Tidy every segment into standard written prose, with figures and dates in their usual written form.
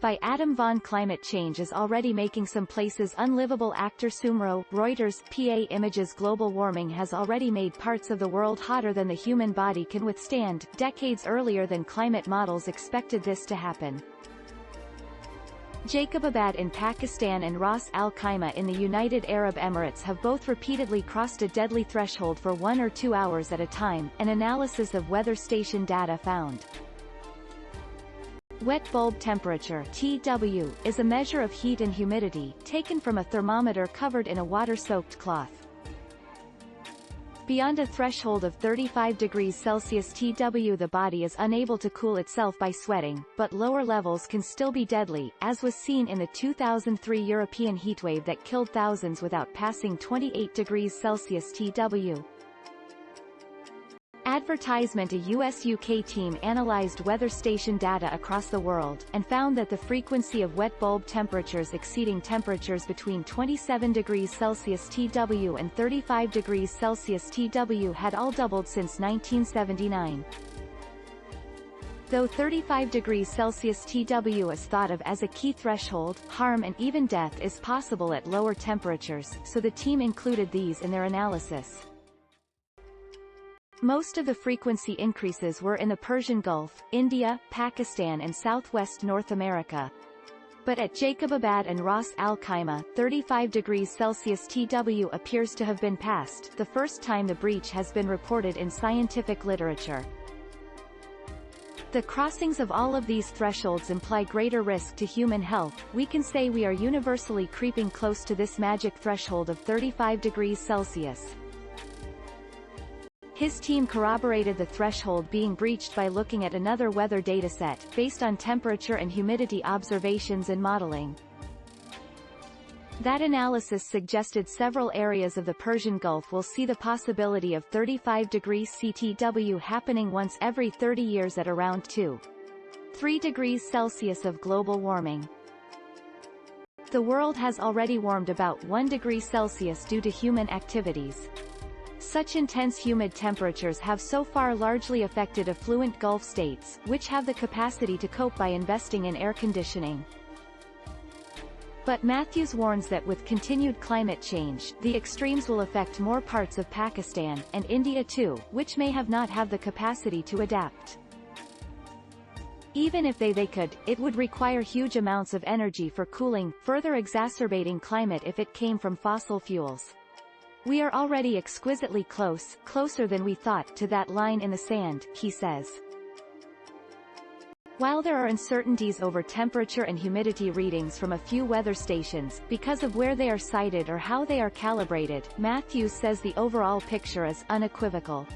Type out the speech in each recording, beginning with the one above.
by Adam Vaughan. Climate change is already making some places unlivable. Actor Sumro, Reuters, PA Images. Global warming has already made parts of the world hotter than the human body can withstand, decades earlier than climate models expected this to happen. Jacobabad in Pakistan and Ras Al Khaimah in the United Arab Emirates have both repeatedly crossed a deadly threshold for 1 or 2 hours at a time, an analysis of weather station data found. Wet bulb temperature (TW) is a measure of heat and humidity, taken from a thermometer covered in a water-soaked cloth. Beyond a threshold of 35 degrees Celsius (TW), the body is unable to cool itself by sweating, but lower levels can still be deadly, as was seen in the 2003 European heatwave that killed thousands without passing 28 degrees Celsius (TW). Advertisement. A US-UK team analyzed weather station data across the world, and found that the frequency of wet bulb temperatures exceeding temperatures between 27 degrees Celsius (TW) and 35 degrees Celsius (TW) had all doubled since 1979. Though 35 degrees Celsius (TW) is thought of as a key threshold, harm and even death is possible at lower temperatures, so the team included these in their analysis. Most of the frequency increases were in the Persian Gulf, India, Pakistan and southwest North America. But at Jacobabad and Ras Al Khaimah, 35 degrees Celsius (TW) appears to have been passed, the first time the breach has been reported in scientific literature. The crossings of all of these thresholds imply greater risk to human health. We can say we are universally creeping close to this magic threshold of 35 degrees Celsius. His team corroborated the threshold being breached by looking at another weather dataset, based on temperature and humidity observations and modeling. That analysis suggested several areas of the Persian Gulf will see the possibility of 35 degrees CTW happening once every 30 years at around 2.3 degrees Celsius of global warming. The world has already warmed about 1 degree Celsius due to human activities. Such intense humid temperatures have so far largely affected affluent Gulf states, which have the capacity to cope by investing in air conditioning. But Matthews warns that with continued climate change, the extremes will affect more parts of Pakistan, and India too, which may not have the capacity to adapt. Even if they could, it would require huge amounts of energy for cooling, further exacerbating climate if it came from fossil fuels. We are already exquisitely close, closer than we thought, to that line in the sand, he says. While there are uncertainties over temperature and humidity readings from a few weather stations, because of where they are sited or how they are calibrated, Matthews says the overall picture is unequivocal.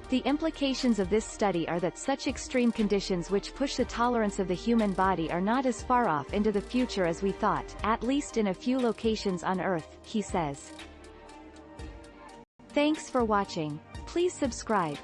The implications of this study are that such extreme conditions which push the tolerance of the human body are not as far off into the future as we thought, at least in a few locations on Earth, he says. Thanks for watching. Please subscribe.